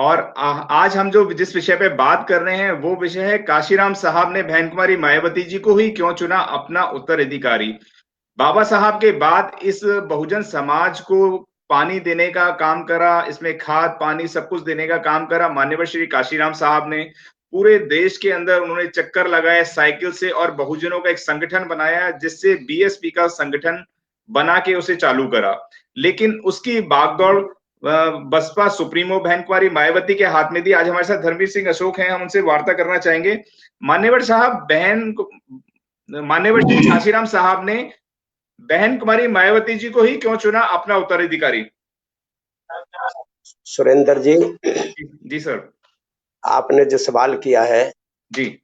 और आज हम जो जिस विषय पे बात कर रहे हैं वो विषय है काशीराम साहब ने बहन कुमारी मायावती जी को ही क्यों चुना अपना उत्तराधिकारी। बाबा साहब के बाद इस बहुजन समाज को पानी देने का काम करा, इसमें खाद पानी सब कुछ देने का काम करा मान्यवर श्री काशीराम साहब ने। पूरे देश के अंदर उन्होंने चक्कर लगाए साइकिल से और बहुजनों का एक संगठन बनाया जिससे बीएसपी का संगठन बना के उसे चालू करा। लेकिन उसकी बागदौड़ बसपा सुप्रीमो बहन कुमारी मायावती के हाथ में थी। आज हमारे साथ धर्मवीर सिंह अशोक हैं, हम उनसे वार्ता करना चाहेंगे। मान्यवर साहब, मान्यवर श्री काशीराम साहब ने बहन कुमारी मायावती जी को ही क्यों चुना अपना उत्तराधिकारी? सुरेंद्र जी, जी सर। आपने जो सवाल किया है जी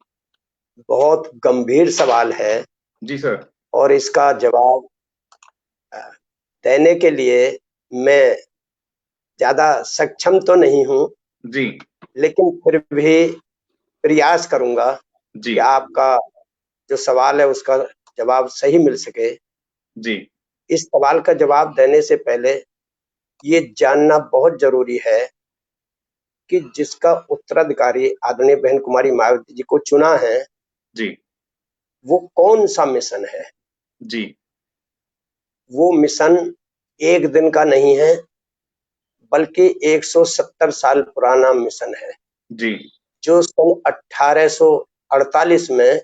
बहुत गंभीर सवाल है जी सर। और इसका जवाब देने के लिए मैं ज्यादा सक्षम तो नहीं हूं, जी लेकिन फिर भी प्रयास करूंगा जी कि आपका जो सवाल है उसका जवाब सही मिल सके। जी इस सवाल का जवाब देने से पहले ये जानना बहुत जरूरी है कि जिसका उत्तराधिकारी आदरणीय बहन कुमारी मायावती जी को चुना है जी वो कौन सा मिशन है। जी वो मिशन एक दिन का नहीं है, बल्कि 170 साल पुराना मिशन है, जी जो सन 1848 में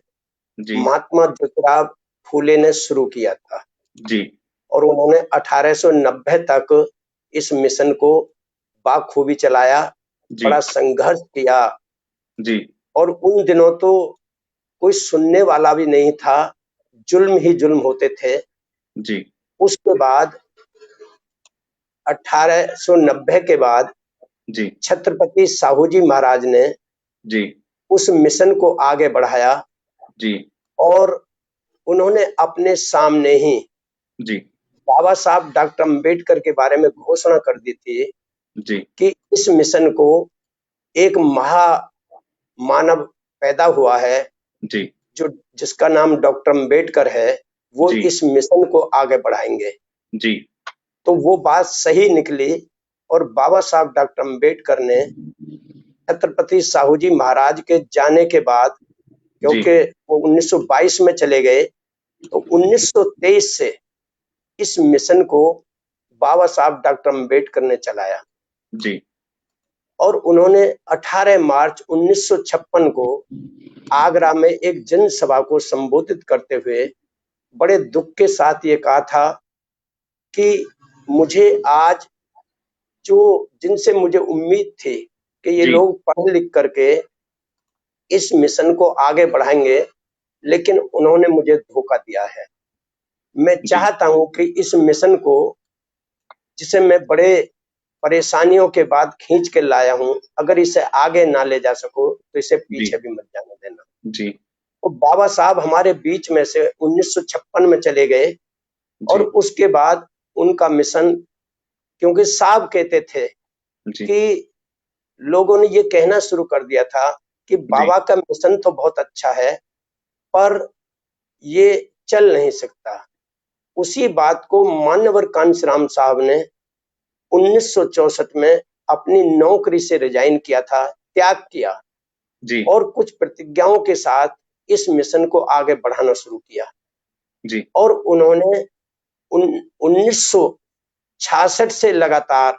जी महात्मा ज्योतिराव फूले ने शुरू किया था जी और उन्होंने 1890 तक इस मिशन को बाखूबी चलाया, जी बड़ा संघर्ष किया। जी और उन दिनों तो कोई सुनने वाला भी नहीं था, जुल्म ही जुल्म होते थे। जी उसके बाद 1890 के बाद जी छत्रपति साहू जी महाराज ने जी उस मिशन को आगे बढ़ाया जी और उन्होंने अपने सामने ही जी बाबा साहब डॉक्टर अम्बेडकर के बारे में घोषणा कर दी थी जी कि इस मिशन को एक महा मानव पैदा हुआ है जी जो जिसका नाम डॉक्टर अम्बेडकर है, वो जी इस मिशन को आगे बढ़ाएंगे। जी तो वो बात सही निकली और बाबा साहब डॉक्टर अम्बेडकर ने छत्रपति साहू जी महाराज के जाने के बाद, जी क्योंकि वो 1922 में चले गए, तो 1923 से इस मिशन को बाबा साहब डॉक्टर अम्बेडकर ने चलाया जी और उन्होंने 18 मार्च 1956 को आगरा में एक जनसभा को संबोधित करते हुए बड़े दुख के साथ ये कहा था कि मुझे आज जो जिनसे मुझे उम्मीद थी कि ये जी लोग पढ़ लिख करके इस मिशन को आगे बढ़ाएंगे, लेकिन उन्होंने मुझे धोखा दिया है। मैं जी चाहता हूं कि इस मिशन को, जिसे मैं बड़े परेशानियों के बाद खींच के लाया हूं, अगर इसे आगे ना ले जा सको तो इसे जी पीछे भी मत जाने देना। जी तो बाबा साहब हमारे बीच में से 1956 में चले गए और जी उसके बाद उनका मिशन, क्योंकि साहब कहते थे जी कि लोगों ने ये कहना शुरू कर दिया था कि जी बाबा का मिशन तो बहुत अच्छा है पर ये चल नहीं सकता। उसी बात को मान्यवर कांशीराम साहब ने 1964 में अपनी नौकरी से रिजाइन किया था, त्याग किया जी और कुछ प्रतिज्ञाओं के साथ इस मिशन को आगे बढ़ाना शुरू किया जी और उन्होंने 1966 से लगातार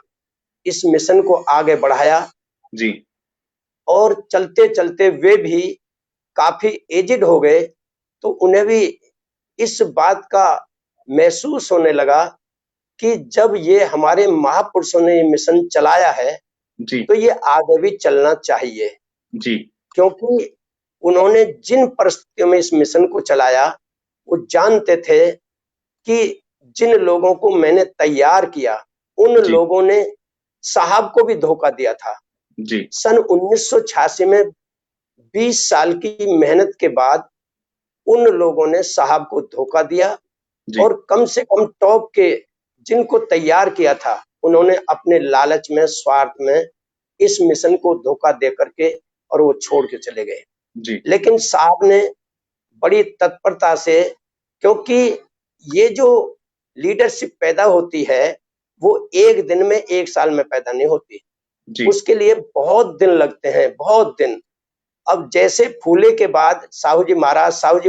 इस मिशन को आगे बढ़ाया जी और चलते चलते वे भी काफी एजिड हो गए, तो उन्हें भी इस बात का महसूस होने लगा कि जब ये हमारे महापुरुषों ने ये मिशन चलाया है जी तो ये आगे भी चलना चाहिए। जी क्योंकि उन्होंने जिन परिस्थितियों में इस मिशन को चलाया, वो जानते थे कि जिन लोगों को मैंने तैयार किया उन जी लोगों ने साहब को भी धोखा दिया था। जी सन 1986 में 20 साल की मेहनत के बाद उन लोगों ने साहब को धोखा दिया जी और कम से कम टॉप के जिनको तैयार किया था उन्होंने अपने लालच में, स्वार्थ में इस मिशन को धोखा दे करके और वो छोड़ के चले गए। जी लेकिन साहब ने बड़ी तत्परता से, क्योंकि ये जो लीडरशिप पैदा होती है वो एक दिन में, एक साल में पैदा नहीं होती। जी उसके लिए बहुत दिन लगते हैं, बहुत दिन। अब जैसे फूले के बाद साहू जी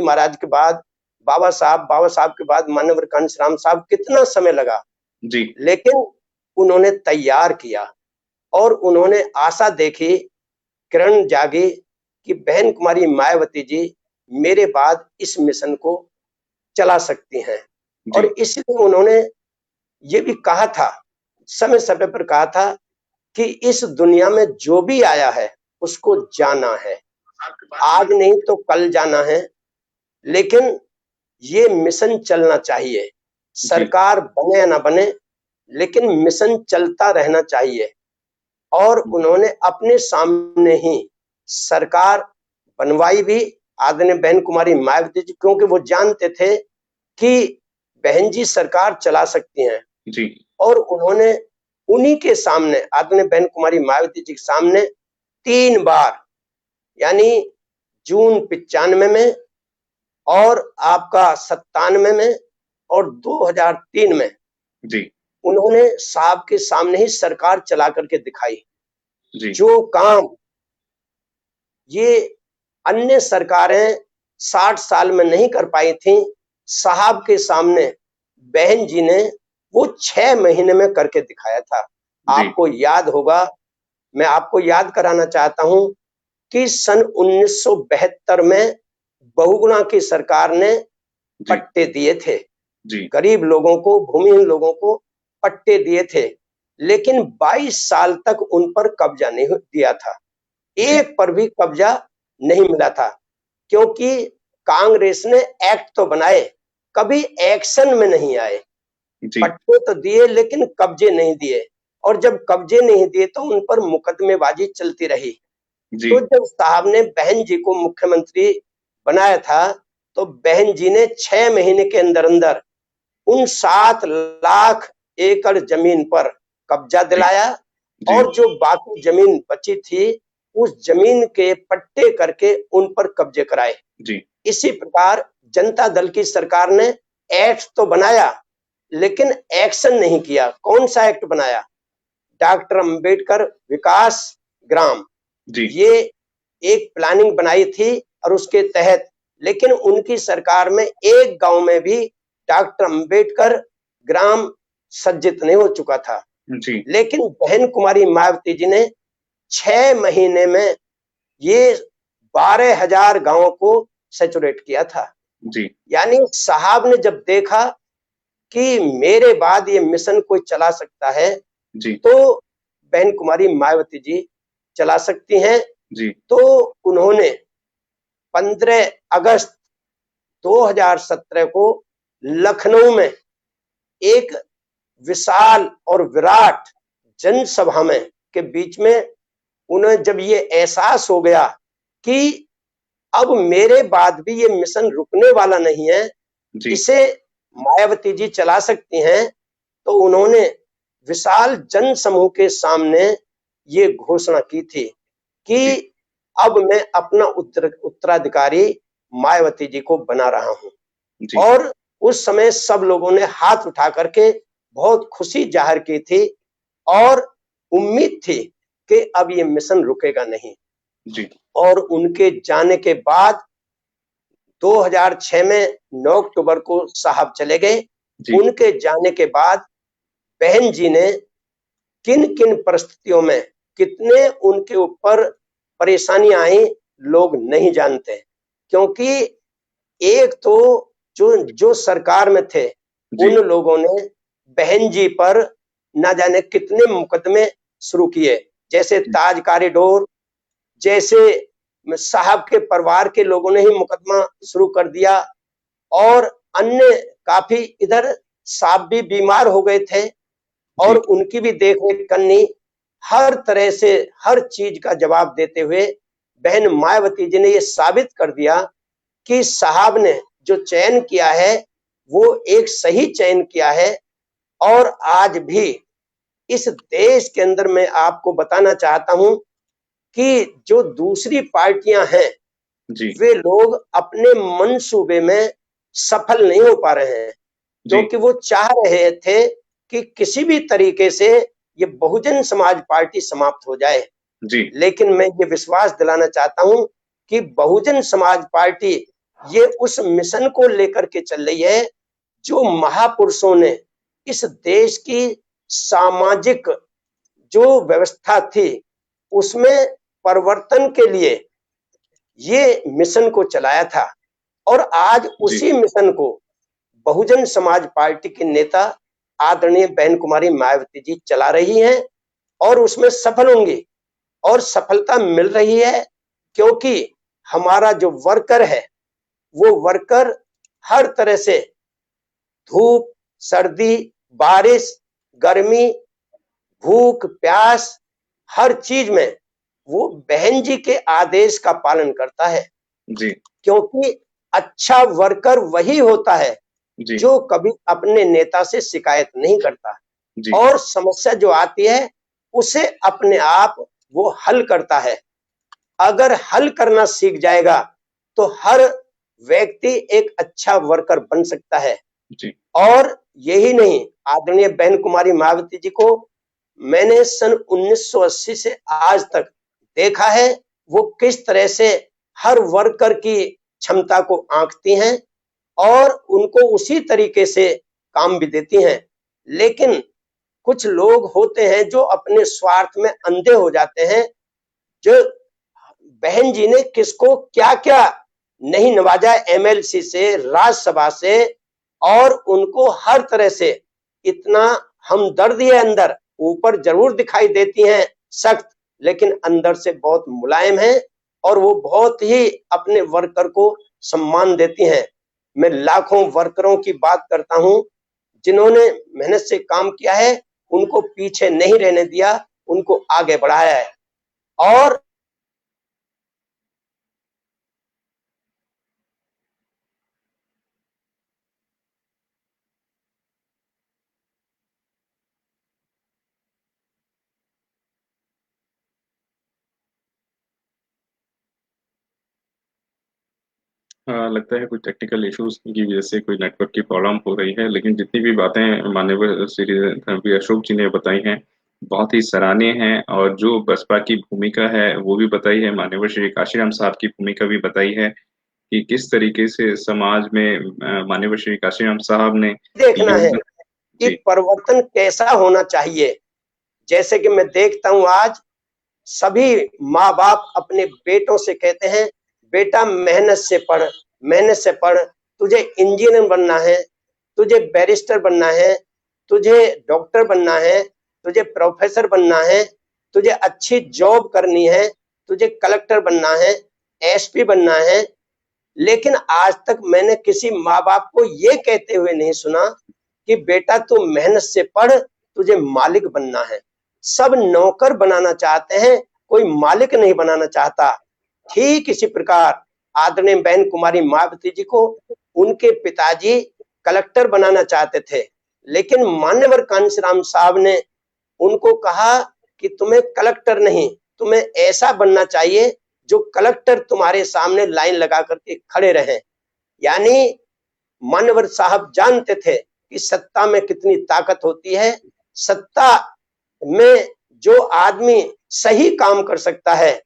महाराज के बाद बाबा साहब के बाद माननीय कांशीराम साहब, कितना समय लगा, जी लेकिन उन्होंने तैयार किया और उन्होंने आशा देखी, किरण जागी कि बहन कुमारी मायावती जी मेरे बाद इस मिशन को चला सकती हैं। और जी इसलिए उन्होंने ये भी कहा था, समय समय पर कहा था कि इस दुनिया में जो भी आया है उसको जाना है, आज नहीं तो कल जाना है, लेकिन ये मिशन चलना चाहिए। जी सरकार बने या ना बने, लेकिन मिशन चलता रहना चाहिए। और उन्होंने अपने सामने ही सरकार बनवाई भी, आदरणीय बहन कुमारी मायावती जी, क्योंकि वो जानते थे कि बहन जी सरकार चला सकती हैं। जी और उन्होंने उन्हीं के सामने, आदरणीय बहन कुमारी मायावती जी के सामने 3 बार, यानी जून 95 में और आपका 97 में और 2003 में जी उन्होंने साहब के सामने ही सरकार चला करके दिखाई। जी जो काम ये अन्य सरकारें 60 साल में नहीं कर पाई थी, साहब के सामने बहन जी ने वो 6 महीने में करके दिखाया था। जी आपको याद होगा, मैं आपको याद कराना चाहता हूं कि सन 1972 में बहुगुणा की सरकार ने जी पट्टे दिए थे, जी गरीब लोगों को, भूमिहीन लोगों को पट्टे दिए थे, लेकिन 22 साल तक उन पर कब्जा नहीं दिया था, जी एक पर भी कब्जा नहीं मिला था, क्योंकि कांग्रेस ने एक्ट तो बनाए, कभी एक्शन में नहीं आए। जी पट्टे तो दिए लेकिन कब्जे नहीं दिए, और जब कब्जे नहीं दिए तो उन पर मुकदमेबाजी चलती रही। जी तो जब साहब ने बहन जी को मुख्यमंत्री बनाया था, तो बहन जी ने 6 महीने के अंदर अंदर उन 7 लाख एकड़ जमीन पर कब्जा दिलाया, जी और जो बाकी जमीन बची थी उस जमीन के पट्टे करके उन पर कब्जे कराए। जी इसी प्रकार जनता दल की सरकार ने एक्ट तो बनाया लेकिन एक्शन नहीं किया। कौन सा एक्ट बनाया? डॉक्टर अंबेडकर विकास ग्राम, जी ये एक प्लानिंग बनाई थी और उसके तहत, लेकिन उनकी सरकार में एक गांव में भी डॉक्टर अंबेडकर ग्राम सज्जित नहीं हो चुका था। जी लेकिन बहन कुमारी मायावती जी ने 6 महीने में ये 12,000 गांवों को सैचुरेट किया था। जी यानी साहब ने जब देखा कि मेरे बाद ये मिशन कोई चला सकता है, जी तो बहन कुमारी मायावती जी चला सकती हैं। जी तो उन्होंने 15 अगस्त 2017 को लखनऊ में एक विशाल और विराट जनसभा में के बीच में उन्हें जब ये एहसास हो गया कि अब मेरे बाद भी ये मिशन रुकने वाला नहीं है, जी इसे मायावती जी चला सकती हैं, तो उन्होंने विशाल जन समूह के सामने ये घोषणा की थी कि जी अब मैं अपना उत्तराधिकारी मायावती जी को बना रहा हूं। जी और उस समय सब लोगों ने हाथ उठा करके बहुत खुशी जाहिर की थी और उम्मीद थी कि अब ये मिशन रुकेगा नहीं। जी और उनके जाने के बाद 2006 में 9 अक्टूबर को साहब चले गए। जी उनके जाने के बाद बहन जी ने किन किन परिस्थितियों में कितने उनके ऊपर परेशानियां आई, लोग नहीं जानते, क्योंकि एक तो जो जो सरकार में थे जी उन लोगों ने बहन जी पर न जाने कितने मुकदमे शुरू किए, जैसे ताज कॉरिडोर, जैसे साहब के परिवार के लोगों ने ही मुकदमा शुरू कर दिया, और अन्य काफी, इधर साहब भी बीमार हो गए थे और जी उनकी भी देखरेख करनी, हर तरह से हर चीज का जवाब देते हुए बहन मायावती जी ने ये साबित कर दिया कि साहब ने जो चयन किया है वो एक सही चयन किया है। और आज भी इस देश के अंदर मैं आपको बताना चाहता हूं कि जो दूसरी पार्टियां हैं, जी वे लोग अपने मंसूबे में सफल नहीं हो पा रहे हैं, जी क्योंकि वो चाह रहे थे कि किसी भी तरीके से ये बहुजन समाज पार्टी समाप्त हो जाए। जी लेकिन मैं ये विश्वास दिलाना चाहता हूं कि बहुजन समाज पार्टी ये उस मिशन को लेकर के चल रही है जो महापुरुषों ने इस देश की सामाजिक जो व्यवस्था थी उसमें परिवर्तन के लिए ये मिशन को चलाया था। और आज उसी मिशन को बहुजन समाज पार्टी के नेता आदरणीय बहन कुमारी मायावती जी चला रही हैं और उसमें सफल होंगी और सफलता मिल रही है, क्योंकि हमारा जो वर्कर है वो वर्कर हर तरह से धूप, सर्दी, बारिश, गर्मी, भूख, प्यास, हर चीज में वो बहन जी के आदेश का पालन करता है। जी क्योंकि अच्छा वर्कर वही होता है जी जो कभी अपने नेता से शिकायत नहीं करता जी और समस्या जो आती है उसे अपने आप वो हल करता है। अगर हल करना सीख जाएगा तो हर व्यक्ति एक अच्छा वर्कर बन सकता है। जी और यही नहीं, आदरणीय बहन कुमारी मायावती जी को मैंने सन 1980 से आज तक देखा है वो किस तरह से हर वर्कर की क्षमता को आंकती हैं और उनको उसी तरीके से काम भी देती हैं। लेकिन कुछ लोग होते हैं जो अपने स्वार्थ में अंधे हो जाते हैं। जो बहन जी ने किसको क्या क्या नहीं नवाजा, एमएलसी से, राज्यसभा से, और उनको हर तरह से इतना हमदर्दी है अंदर, ऊपर जरूर दिखाई देती हैं सख्त, लेकिन अंदर से बहुत मुलायम है और वो बहुत ही अपने वर्कर को सम्मान देती हैं। मैं लाखों वर्करों की बात करता हूं जिन्होंने मेहनत से काम किया है, उनको पीछे नहीं रहने दिया, उनको आगे बढ़ाया है। और लगता है कुछ टेक्निकल इश्यूज की वजह से कोई नेटवर्क की प्रॉब्लम हो रही है, लेकिन जितनी भी बातें माननीय श्री धर्मवीर अशोक जी ने बताई हैं बहुत ही सराहनीय हैं, और जो बसपा की भूमिका है वो भी बताई है, माननीय श्री काशीराम साहब की भूमिका भी बताई है कि किस तरीके से समाज में माननीय श्री काशीराम साहब ने देखना है योगदान। कि जी परिवर्तन कैसा होना चाहिए। जैसे कि मैं देखता हूं आज सभी माँ बाप अपने बेटों से कहते हैं बेटा मेहनत से पढ़, मेहनत से पढ़, तुझे इंजीनियर बनना है, तुझे बैरिस्टर बनना है, तुझे डॉक्टर बनना है, तुझे प्रोफेसर बनना है, तुझे अच्छी जॉब करनी है, तुझे कलेक्टर बनना है, एसपी बनना है। लेकिन आज तक मैंने किसी माँ बाप को ये कहते हुए नहीं सुना कि बेटा तू मेहनत से पढ़, तुझे मालिक बनना है। सब नौकर बनाना चाहते हैं, कोई मालिक नहीं बनाना चाहता। ठीक इसी प्रकार आदरणीय बहन कुमारी मायावती जी को उनके पिताजी कलेक्टर बनाना चाहते थे, लेकिन मान्यवर कांशीराम साहब ने उनको कहा कि तुम्हें कलेक्टर नहीं, तुम्हें ऐसा बनना चाहिए जो कलेक्टर तुम्हारे सामने लाइन लगा करके खड़े रहे। यानी मान्यवर साहब जानते थे कि सत्ता में कितनी ताकत होती है। सत्ता में जो आदमी सही काम कर सकता है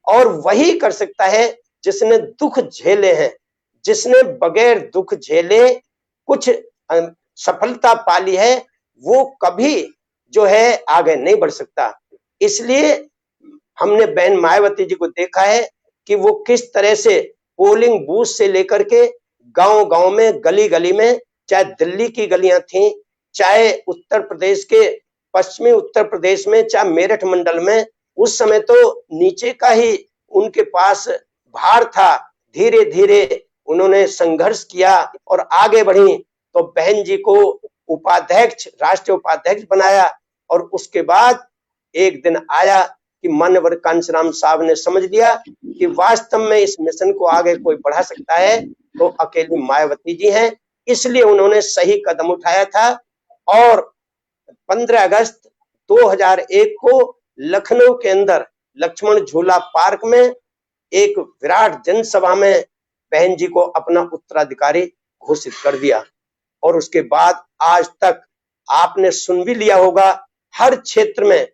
और वही कर सकता है जिसने दुख झेले हैं, जिसने बगैर दुख झेले कुछ सफलता पाली है, वो कभी जो है आगे नहीं बढ़ सकता। इसलिए हमने बहन मायावती जी को देखा है कि वो किस तरह से पोलिंग बूथ से लेकर के गांव-गांव में, गली-गली में, चाहे दिल्ली की गलियां थी, चाहे उत्तर प्रदेश के पश्चिमी उत्तर प्रदेश में, चाहे मेरठ मंडल में, उस समय तो नीचे का ही उनके पास भार था। धीरे-धीरे उन्होंने संघर्ष किया और आगे बढ़ी, तो बहन जी को उपाध्यक्ष, राष्ट्रीय उपाध्यक्ष बनाया। और उसके बाद एक दिन आया कि मान्यवर कांशीराम साहब ने समझ लिया कि वास्तव में इस मिशन को आगे कोई बढ़ा सकता है तो अकेली मायावती जी हैं। इसलिए उन्होंने सही कदम उठाया था और 15 अगस्त 2001 को लखनऊ के अंदर लक्ष्मण झूला पार्क में एक विराट जनसभा में बहन जी को अपना उत्तराधिकारी घोषित कर दिया। और उसके बाद आज तक आपने सुन भी लिया होगा हर क्षेत्र में,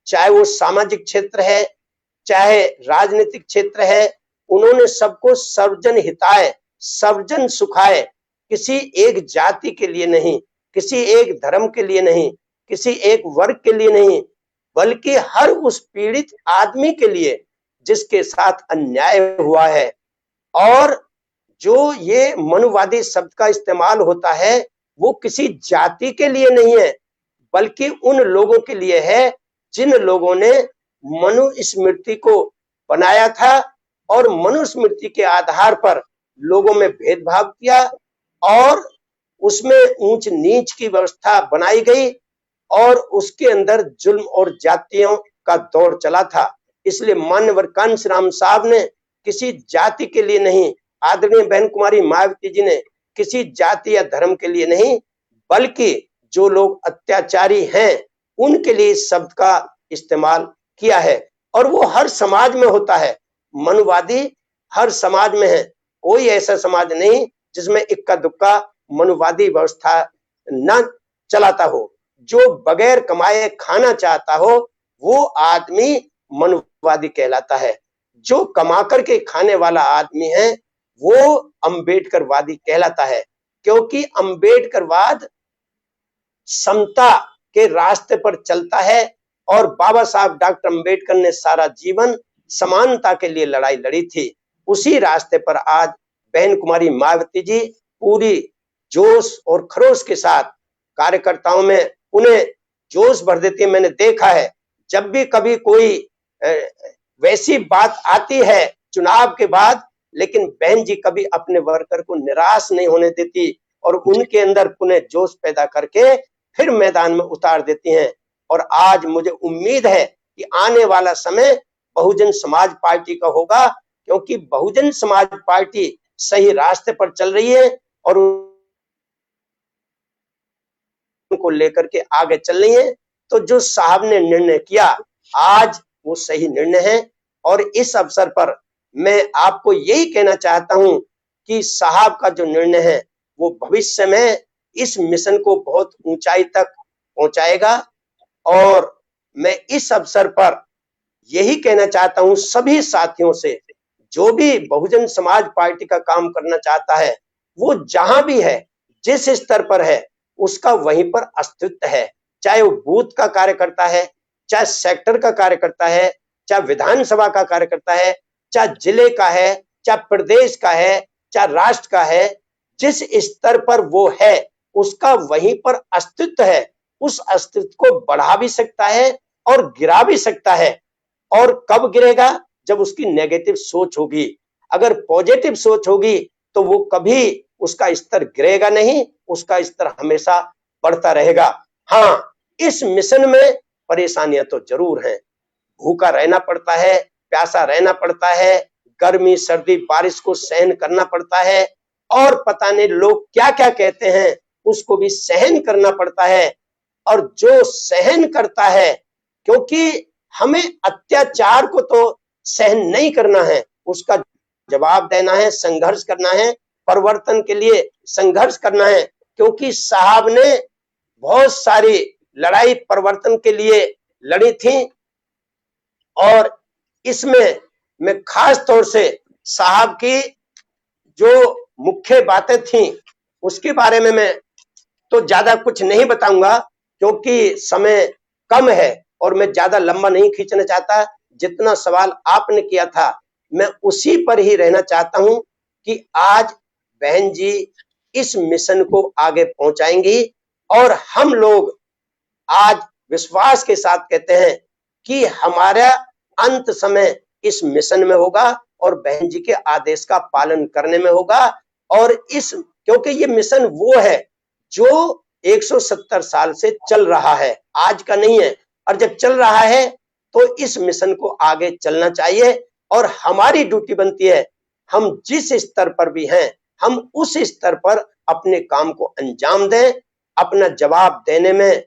चाहे वो सामाजिक क्षेत्र है, चाहे राजनीतिक क्षेत्र है, उन्होंने सबको सर्वजन हिताय, सर्वजन सुखाय, किसी एक जाति के लिए नहीं, किसी एक धर्म के लिए नहीं, किसी एक वर्ग के लिए नहीं, बल्कि हर उस पीड़ित आदमी के लिए जिसके साथ अन्याय हुआ है। और जो ये मनुवादी शब्द का इस्तेमाल होता है वो किसी जाति के लिए नहीं है, बल्कि उन लोगों के लिए है जिन लोगों ने मनुस्मृति को बनाया था और मनुस्मृति के आधार पर लोगों में भेदभाव किया और उसमें ऊंच नीच की व्यवस्था बनाई गई और उसके अंदर जुल्म और जातियों का दौर चला था। इसलिए माननीय कांशीराम साहब ने किसी जाति के लिए नहीं, आदरणीय बहन कुमारी मायावती जी ने किसी जाति या धर्म के लिए नहीं, बल्कि जो लोग अत्याचारी हैं उनके लिए इस शब्द का इस्तेमाल किया है। और वो हर समाज में होता है, मनुवादी हर समाज में है, कोई ऐसा समाज नहीं जिसमें इक्का दुक्का मनुवादी व्यवस्था न चलाता हो। जो बगैर कमाए खाना चाहता हो वो आदमी मनुवादी कहलाता है। जो कमा करके खाने वाला आदमी है वो अम्बेडकरवादी कहलाता है, क्योंकि अम्बेडकरवाद समता के रास्ते पर चलता है और बाबा साहब डॉक्टर अम्बेडकर ने सारा जीवन समानता के लिए लड़ाई लड़ी थी। उसी रास्ते पर आज बहन कुमारी मायावती जी पूरी जोश और खरोश के साथ कार्यकर्ताओं में उन्हें जोश भर देती है। मैंने देखा है जब भी कभी कोई वैसी बात आती है चुनाव के बाद, लेकिन बहन जी कभी अपने वर्कर को निराश नहीं होने देती और उनके अंदर पुनः जोश पैदा करके फिर मैदान में उतार देती हैं। और आज मुझे उम्मीद है कि आने वाला समय बहुजन समाज पार्टी का होगा, क्योंकि बहुजन समाज पार्टी सही रास्ते पर चल रही है और उनको लेकर के आगे चल रही है। तो जो साहब ने निर्णय किया आज वो सही निर्णय है। और इस अवसर पर मैं आपको यही कहना चाहता हूं कि साहब का जो निर्णय है वो भविष्य में इस मिशन को बहुत ऊंचाई तक पहुंचाएगा। और मैं इस अवसर पर यही कहना चाहता हूं सभी साथियों से, जो भी बहुजन समाज पार्टी का काम करना चाहता है वो जहां भी है, जिस स्तर पर है, उसका वहीं पर अस्तित्व है। चाहे वो बूथ का कार्यकर्ता है, चाहे सेक्टर का कार्यकर्ता है, चाहे विधानसभा का कार्यकर्ता है, चाहे जिले का है, चाहे प्रदेश का है, चाहे राष्ट्र का है, जिस स्तर पर वो है उसका वहीं पर अस्तित्व है। उस अस्तित्व को बढ़ा भी सकता है और गिरा भी सकता है। और कब गिरेगा? जब उसकी नेगेटिव सोच होगी। अगर पॉजिटिव सोच होगी तो वो कभी उसका स्तर गिरेगा नहीं, उसका स्तर हमेशा बढ़ता रहेगा। हाँ, इस मिशन में परेशानियां तो जरूर हैं। भूखा रहना पड़ता है, प्यासा रहना पड़ता है, गर्मी सर्दी बारिश को सहन करना पड़ता है और पता नहीं लोग क्या क्या कहते हैं उसको भी सहन करना पड़ता है। और जो सहन करता है, क्योंकि हमें अत्याचार को तो सहन नहीं करना है, उसका जवाब देना है, संघर्ष करना है, परिवर्तन के लिए संघर्ष करना है। क्योंकि साहब ने बहुत सारी लड़ाई परिवर्तन के लिए लड़ी थी और इसमें मैं खास तौर से साहब की जो मुख्य बातें थी उसके बारे में मैं तो ज्यादा कुछ नहीं बताऊंगा, क्योंकि समय कम है और मैं ज्यादा लंबा नहीं खींचना चाहता। जितना सवाल आपने किया था मैं उसी पर ही रहना चाहता हूं कि आज बहन जी इस मिशन को आगे पहुंचाएंगी और हम लोग आज विश्वास के साथ कहते हैं कि हमारा अंत समय इस मिशन में होगा और बहन जी के आदेश का पालन करने में होगा। और क्योंकि ये मिशन वो है जो 170 साल से चल रहा है, आज का नहीं है। और जब चल रहा है तो इस मिशन को आगे चलना चाहिए और हमारी ड्यूटी बनती है, हम जिस स्तर पर भी हैं हम उस स्तर पर अपने काम को अंजाम दें, अपना जवाब देने में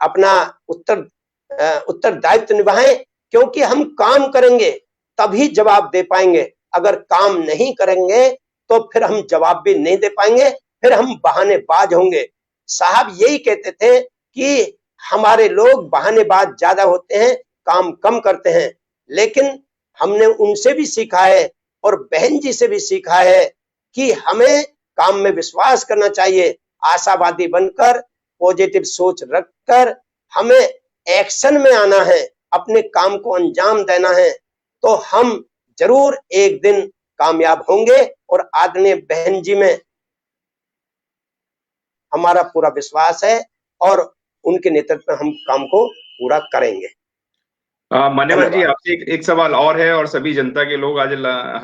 अपना उत्तरदायित्व निभाएं। क्योंकि हम काम करेंगे तभी जवाब दे पाएंगे, अगर काम नहीं करेंगे तो फिर हम जवाब भी नहीं दे पाएंगे, फिर हम बहानेबाज होंगे। साहब यही कहते थे कि हमारे लोग बहानेबाज ज्यादा होते हैं, काम कम करते हैं। लेकिन हमने उनसे भी सीखा है और बहन जी से भी सीखा है कि हमें काम में विश्वास करना चाहिए, आशावादी बनकर, पॉजिटिव सोच रखकर हमें एक्शन में आना है, अपने काम को अंजाम देना है, तो हम जरूर एक दिन कामयाब होंगे। और आदरणीय बहन जी में हमारा पूरा विश्वास है और उनके नेतृत्व में हम काम को पूरा करेंगे। मान्यवर जी, धन्यवाद। आपसे एक सवाल और है, और सभी जनता के लोग आज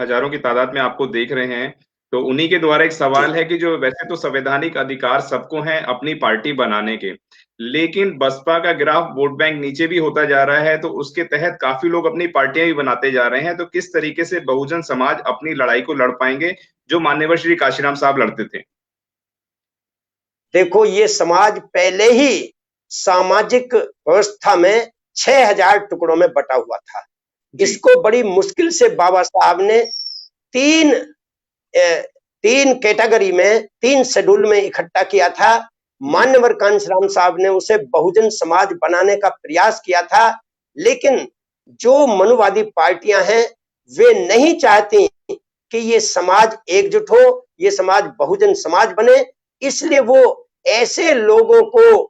हजारों की तादाद में आपको देख रहे हैं, तो उन्हीं के द्वारा एक जी सवाल है कि जो वैसे तो संवैधानिक अधिकार सबको हैं अपनी पार्टी बनाने के, लेकिन बसपा का ग्राफ वोट बैंक नीचे भी होता जा रहा है, तो उसके तहत काफी लोग अपनी पार्टियां भी बनाते जा रहे हैं, तो किस तरीके से बहुजन समाज अपनी लड़ाई को लड़ पाएंगे जो मान्यवर श्री काशीराम साहब लड़ते थे? देखो, ये समाज पहले ही सामाजिक व्यवस्था में 6000 टुकड़ों में बटा हुआ था। जी। इसको बड़ी मुश्किल से बाबा साहब ने तीन तीन कैटेगरी में, तीन शेड्यूल में इकट्ठा किया था। मान्यवर कांशीराम साहब ने उसे बहुजन समाज बनाने का प्रयास किया था, लेकिन जो मनुवादी पार्टियां हैं वे नहीं चाहती कि ये समाज एकजुट हो, ये समाज बहुजन समाज बने। इसलिए वो ऐसे लोगों को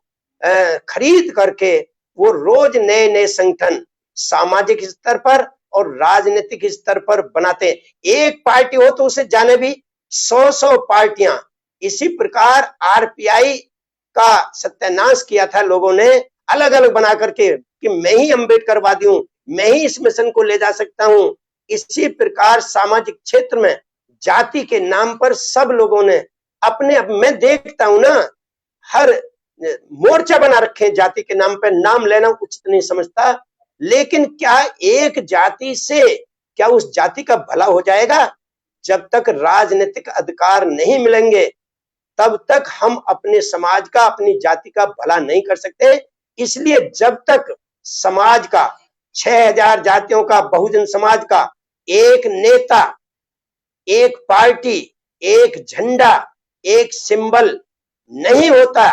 खरीद करके वो रोज नए नए संगठन सामाजिक स्तर पर और राजनीतिक स्तर पर बनाते। एक पार्टी हो तो उसे जाने भी 100 पार्टियां। इसी प्रकार आरपीआई का सत्यानाश किया था लोगों ने, अलग अलग बना करके कि मैं ही अम्बेडकरवादी हूं, मैं ही इस मिशन को ले जा सकता हूं। इसी प्रकार सामाजिक क्षेत्र में जाति के नाम पर सब लोगों ने अपने, मैं देखता हूं ना, हर मोर्चा बना रखे जाति के नाम पर। नाम लेना उचित नहीं समझता, लेकिन क्या एक जाति से क्या उस जाति का भला हो जाएगा? जब तक राजनीतिक अधिकार नहीं मिलेंगे तब तक हम अपने समाज का, अपनी जाति का भला नहीं कर सकते। इसलिए जब तक समाज का, 6000 जातियों का, बहुजन समाज का एक नेता, एक पार्टी, एक झंडा, एक सिंबल नहीं होता,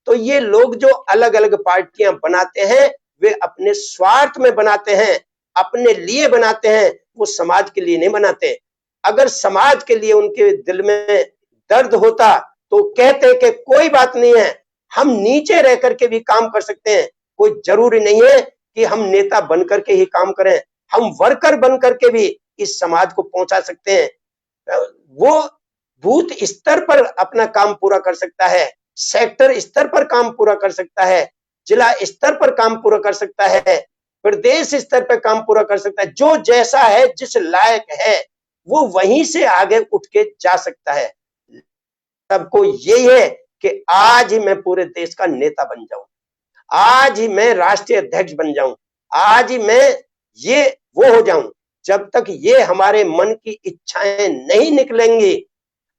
तो ये लोग जो अलग अलग पार्टियां बनाते हैं वे अपने स्वार्थ में बनाते हैं, अपने लिए बनाते हैं, वो समाज के लिए नहीं बनाते। अगर समाज के लिए उनके दिल में दर्द होता तो कहते कि कोई बात नहीं है, हम नीचे रह करके भी काम कर सकते हैं, कोई जरूरी नहीं है कि हम नेता बन करके ही काम करें, हम वर्कर बन करके भी इस समाज को पहुंचा सकते हैं। वो बूथ स्तर पर अपना काम पूरा कर सकता है, सेक्टर स्तर पर काम पूरा कर सकता है, जिला स्तर पर काम पूरा कर सकता है, प्रदेश स्तर पर काम पूरा कर सकता है। जो जैसा है, जिस लायक है, वो वहीं से आगे उठ के जा सकता है। सबको यही है कि आज ही मैं पूरे देश का नेता बन जाऊं, आज ही मैं राष्ट्रीय अध्यक्ष बन जाऊं, आज ही मैं ये वो हो जाऊं। जब तक ये हमारे मन की इच्छाएं नहीं निकलेंगी,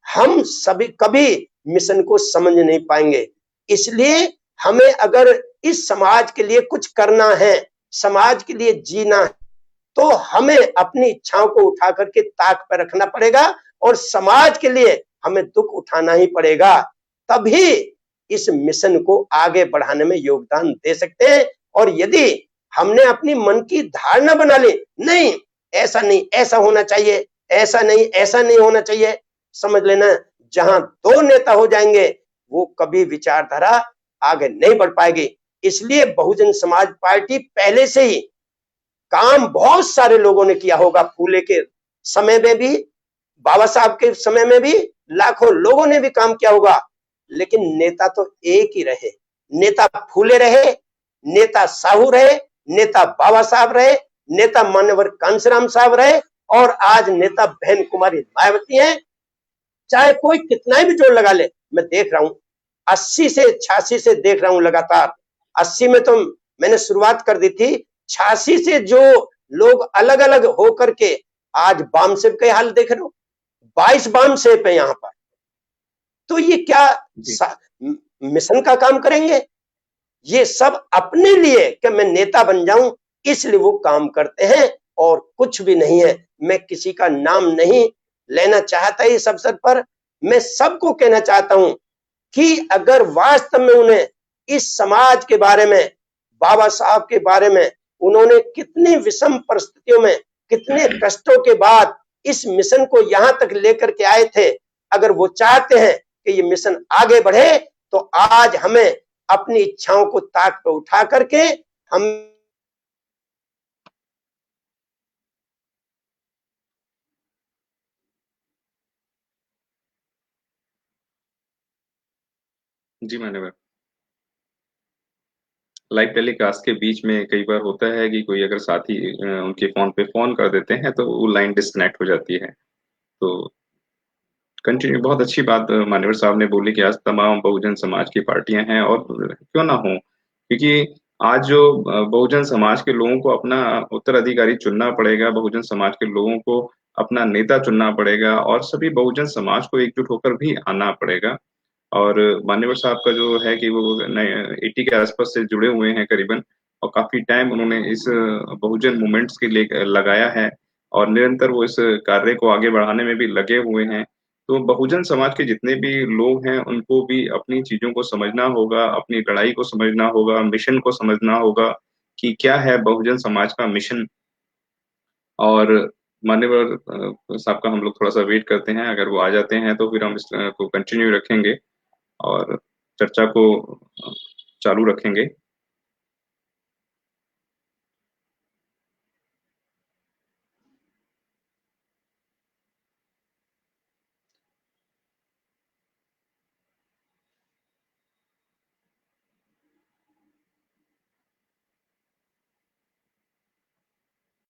हम सभी कभी मिशन को समझ नहीं पाएंगे। इसलिए हमें अगर इस समाज के लिए कुछ करना है, समाज के लिए जीना है, तो हमें अपनी इच्छाओं को उठा करके ताक पर रखना पड़ेगा और समाज के लिए हमें दुख उठाना ही पड़ेगा। तभी इस मिशन को आगे बढ़ाने में योगदान दे सकते हैं। और यदि हमने अपनी मन की धारणा बना ली, नहीं ऐसा नहीं, ऐसा होना चाहिए, ऐसा नहीं, ऐसा नहीं होना चाहिए, समझ लेना जहां दो नेता हो जाएंगे वो कभी विचारधारा आगे नहीं बढ़ पाएगी। इसलिए बहुजन समाज पार्टी पहले से ही काम बहुत सारे लोगों ने किया होगा, फूले के समय में भी, बाबा साहब के समय में भी लाखों लोगों ने भी काम किया होगा, लेकिन नेता तो एक ही रहे। नेता फूले रहे, नेता साहू रहे, नेता बाबा साहब रहे, नेता मान्यवर कांशीराम साहब रहे, और आज नेता बहन कुमारी मायावती हैं। चाहे कोई कितना भी जोर लगा ले, मैं देख रहा हूं 80 से 86 से देख रहा हूं लगातार। 80 में तो मैंने शुरुआत कर दी थी, 86 से जो लोग अलग अलग होकर के आज बामसेब के हाल देख रहे हो, 22 बामसेब है यहाँ पर। तो ये क्या मिशन का काम करेंगे? ये सब अपने लिए कि मैं नेता बन जाऊं, इसलिए वो काम करते हैं और कुछ भी नहीं है। मैं किसी का नाम नहीं लेना चाहता इस अवसर पर। मैं सबको कहना चाहता हूं कि अगर वास्तव में उन्हें इस समाज के बारे में, बाबा साहब के बारे में उन्होंने कितनी विषम परिस्थितियों में, कितने कष्टों के बाद इस मिशन को यहां तक लेकर के आए थे। अगर वो चाहते हैं कि ये मिशन आगे बढ़े तो आज हमें अपनी इच्छाओं को ताक पर उठा करके हम जी मान्यवर। लाइव टेलीकास्ट के बीच में कई बार होता है कि कोई अगर साथी उनके फोन पे फोन कर देते हैं तो वो लाइन डिस्कनेक्ट हो जाती है। तो कंटिन्यू, बहुत अच्छी बात मान्यवर साहब ने बोली कि आज तमाम बहुजन समाज की पार्टियां हैं और क्यों ना हो, क्योंकि आज जो बहुजन समाज के लोगों को अपना उत्तराधिकारी चुनना पड़ेगा, बहुजन समाज के लोगों को अपना नेता चुनना पड़ेगा और सभी बहुजन समाज को एकजुट होकर भी आना पड़ेगा। और मान्यवर साहब का जो है कि वो 80 के आसपास से जुड़े हुए हैं करीबन, और काफी टाइम उन्होंने इस बहुजन मूवमेंट्स के लिए लगाया है और निरंतर वो इस कार्य को आगे बढ़ाने में भी लगे हुए हैं। तो बहुजन समाज के जितने भी लोग हैं उनको भी अपनी चीजों को समझना होगा, अपनी लड़ाई को समझना होगा, मिशन को समझना होगा कि क्या है बहुजन समाज का मिशन। और मान्यवर साहब का हम लोग थोड़ा सा वेट करते हैं, अगर वो आ जाते हैं तो फिर हम इसको कंटिन्यू रखेंगे और चर्चा को चालू रखेंगे।